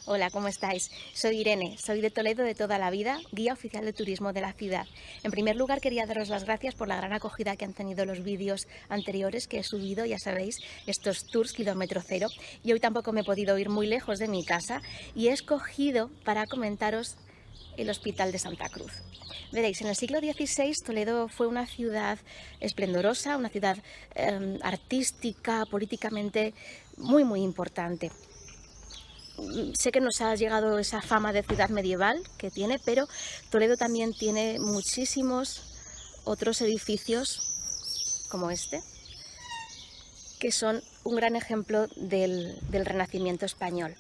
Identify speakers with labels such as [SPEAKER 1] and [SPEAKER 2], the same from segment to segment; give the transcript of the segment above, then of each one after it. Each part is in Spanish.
[SPEAKER 1] Hola, ¿cómo estáis? Soy Irene, soy de Toledo de toda la vida, guía oficial de turismo de la ciudad. En primer lugar, quería daros las gracias por la gran acogida que han tenido los vídeos anteriores que he subido, ya sabéis, estos tours kilómetro cero. Y hoy tampoco me he podido ir muy lejos de mi casa y he escogido para comentaros el Hospital de Santa Cruz. Veréis, en el siglo XVI Toledo fue una ciudad esplendorosa, una ciudad artística, políticamente muy importante. Sé que nos ha llegado esa fama de ciudad medieval que tiene, pero Toledo también tiene muchísimos otros edificios como este, que son un gran ejemplo del Renacimiento español.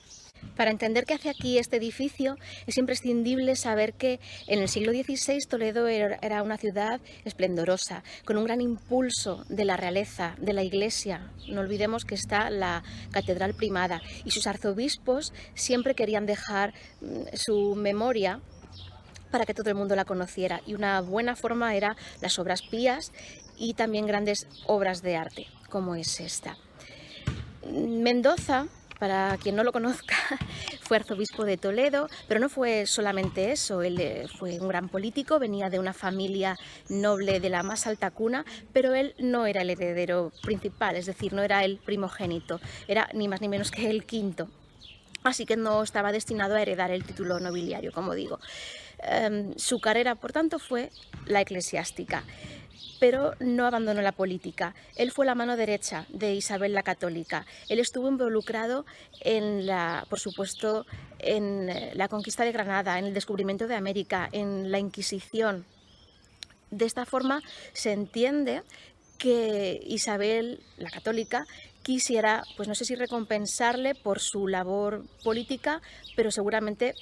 [SPEAKER 1] Para entender qué hace aquí este edificio es imprescindible saber que en el siglo XVI Toledo era una ciudad esplendorosa, con un gran impulso de la realeza, de la iglesia. No olvidemos que está la catedral primada y sus arzobispos siempre querían dejar su memoria para que todo el mundo la conociera, y una buena forma era las obras pías y también grandes obras de arte, como es esta. Mendoza, para quien no lo conozca, fue arzobispo de Toledo, pero no fue solamente eso. Él fue un gran político, venía de una familia noble de la más alta cuna, pero él no era el heredero principal, es decir, no era el primogénito, era ni más ni menos que el quinto. Así que no estaba destinado a heredar el título nobiliario, como digo. Su carrera, por tanto, fue la eclesiástica, pero no abandonó la política. Él fue la mano derecha de Isabel la Católica. Él estuvo involucrado por supuesto, en la conquista de Granada, en el descubrimiento de América, en la Inquisición. De esta forma se entiende que Isabel la Católica quisiera, pues no sé si recompensarle por su labor política, pero seguramente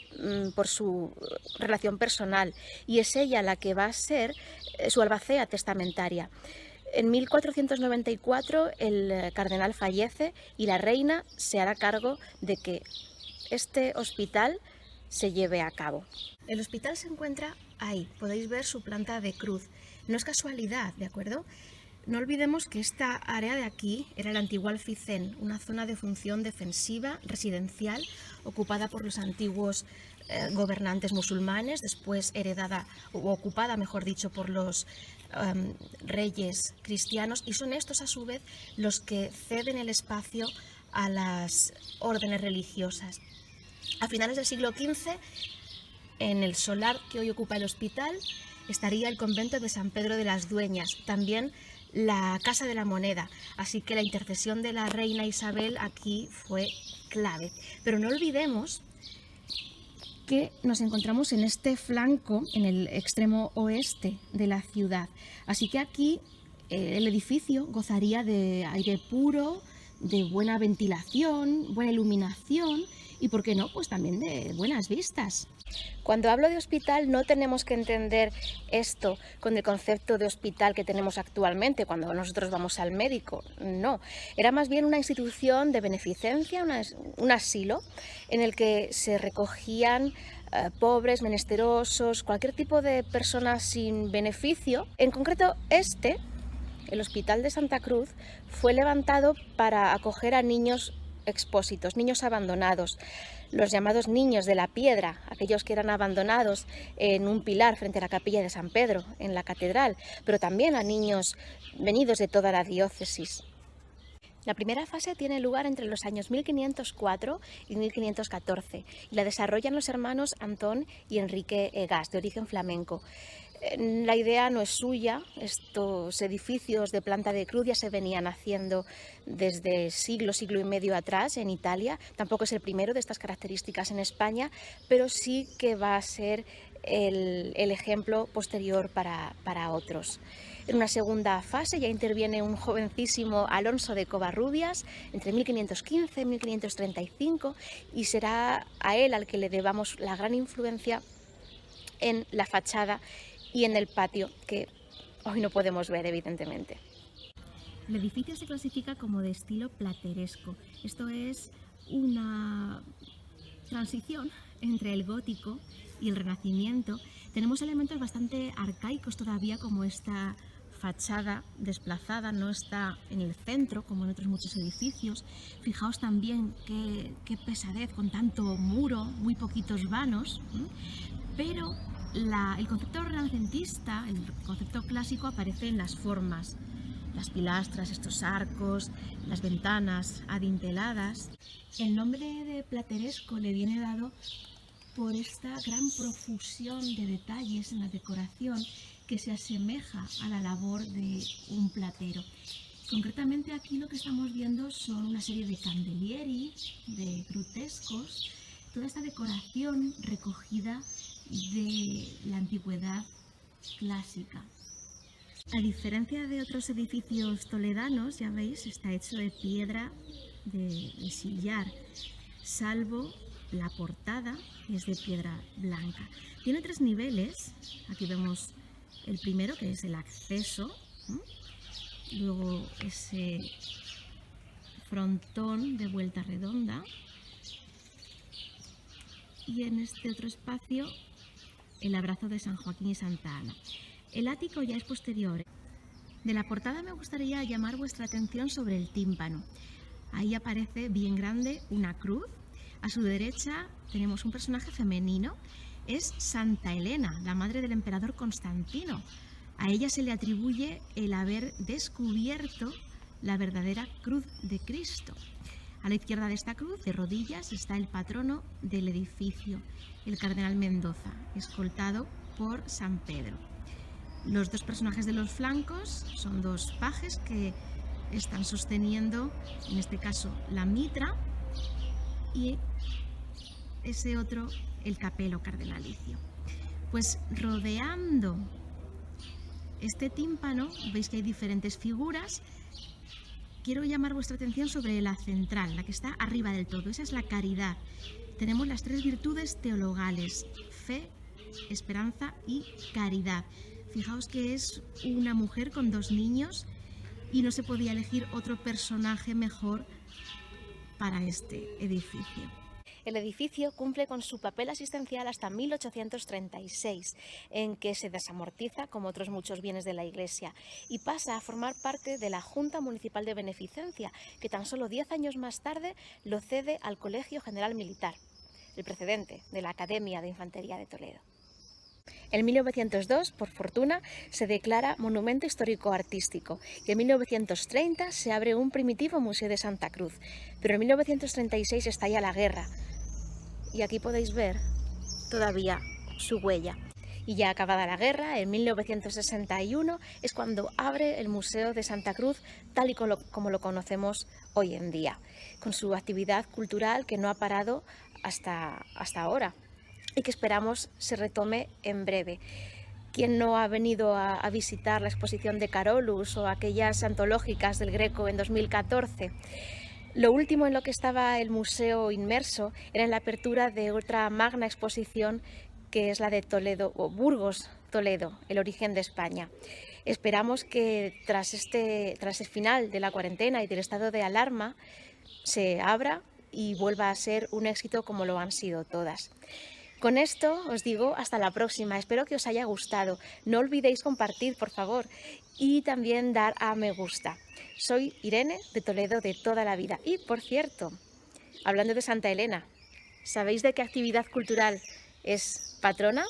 [SPEAKER 1] por su relación personal. Y es ella la que va a ser su albacea testamentaria. En 1494 el cardenal fallece y la reina se hará cargo de que este hospital se lleve a cabo. El hospital se encuentra ahí, podéis ver su planta de cruz. No es casualidad, ¿de acuerdo? No olvidemos que esta área de aquí era el antiguo Alficén, una zona de función defensiva residencial ocupada por los antiguos gobernantes musulmanes, después heredada o ocupada, mejor dicho, por los reyes cristianos, y son estos a su vez los que ceden el espacio a las órdenes religiosas. A finales del siglo XV, en el solar que hoy ocupa el hospital, estaría el convento de San Pedro de las Dueñas, también la Casa de la Moneda, así que la intercesión de la reina Isabel aquí fue clave. Pero no olvidemos que nos encontramos en este flanco, en el extremo oeste de la ciudad, así que aquí el edificio gozaría de aire puro, de buena ventilación, buena iluminación y, ¿por qué no?, pues también de buenas vistas. Cuando hablo de hospital no tenemos que entender esto con el concepto de hospital que tenemos actualmente cuando nosotros vamos al médico, no. Era más bien una institución de beneficencia, un asilo en el que se recogían pobres, menesterosos, cualquier tipo de personas sin beneficio. En concreto el Hospital de Santa Cruz, fue levantado para acoger a niños expósitos, niños abandonados, los llamados niños de la piedra, aquellos que eran abandonados en un pilar frente a la capilla de San Pedro, en la catedral, pero también a niños venidos de toda la diócesis. La primera fase tiene lugar entre los años 1504 y 1514 y la desarrollan los hermanos Antón y Enrique Egas, de origen flamenco. La idea no es suya, estos edificios de planta de cruz ya se venían haciendo desde siglo y medio atrás en Italia. Tampoco es el primero de estas características en España, pero sí que va a ser el ejemplo posterior para otros. En una segunda fase ya interviene un jovencísimo Alonso de Covarrubias entre 1515 y 1535 y será a él al que le debamos la gran influencia en la fachada y en el patio, que hoy no podemos ver, evidentemente. El edificio se clasifica como de estilo plateresco. Esto es una transición entre el gótico y el renacimiento. Tenemos elementos bastante arcaicos todavía, como esta fachada desplazada, no está en el centro como en otros muchos edificios. Fijaos también qué pesadez con tanto muro, muy poquitos vanos, pero el concepto renacentista, el concepto clásico aparece en las formas, las pilastras, estos arcos, las ventanas adinteladas. El nombre de plateresco le viene dado por esta gran profusión de detalles en la decoración que se asemeja a la labor de un platero. Concretamente aquí lo que estamos viendo son una serie de candelieri, de grutescos, toda esta decoración recogida de la antigüedad clásica. A diferencia de otros edificios toledanos, ya veis, está hecho de piedra de sillar, salvo la portada, que es de piedra blanca. Tiene 3 niveles, aquí vemos el primero, que es el acceso, luego ese frontón de vuelta redonda, y en este otro espacio el abrazo de San Joaquín y Santa Ana. El ático ya es posterior. De la portada me gustaría llamar vuestra atención sobre el tímpano. Ahí aparece bien grande una cruz. A su derecha tenemos un personaje femenino. Es Santa Elena, la madre del emperador Constantino. A ella se le atribuye el haber descubierto la verdadera cruz de Cristo. A la izquierda de esta cruz, de rodillas, está el patrono del edificio, el cardenal Mendoza, escoltado por San Pedro. Los 2 personajes de los flancos son 2 pajes que están sosteniendo, en este caso, la mitra, y ese otro, el capelo cardenalicio. Pues rodeando este tímpano, veis que hay diferentes figuras. Quiero llamar vuestra atención sobre la central, la que está arriba del todo. Esa es la caridad. Tenemos las 3 virtudes teologales: fe, esperanza y caridad. Fijaos que es una mujer con 2 niños y no se podía elegir otro personaje mejor para este edificio. El edificio cumple con su papel asistencial hasta 1836, en que se desamortiza, como otros muchos bienes de la Iglesia, y pasa a formar parte de la Junta Municipal de Beneficencia, que tan solo 10 años más tarde lo cede al Colegio General Militar, el precedente de la Academia de Infantería de Toledo. En 1902, por fortuna, se declara Monumento Histórico Artístico y en 1930 se abre un primitivo Museo de Santa Cruz, pero en 1936 estalla la guerra y aquí podéis ver todavía su huella. Y ya acabada la guerra, en 1961 es cuando abre el Museo de Santa Cruz tal y como lo conocemos hoy en día, con su actividad cultural que no ha parado hasta ahora y que esperamos se retome en breve. ¿Quién no ha venido a visitar la exposición de Carolus o aquellas antológicas del Greco en 2014? Lo último en lo que estaba el museo inmerso era en la apertura de otra magna exposición, que es la de Toledo, o Burgos Toledo, el origen de España. Esperamos que tras el final de la cuarentena y del estado de alarma se abra y vuelva a ser un éxito como lo han sido todas. Con esto os digo hasta la próxima, espero que os haya gustado. No olvidéis compartir, por favor, y también dar a me gusta. Soy Irene, de Toledo de toda la vida. Y, por cierto, hablando de Santa Elena, ¿sabéis de qué actividad cultural es patrona?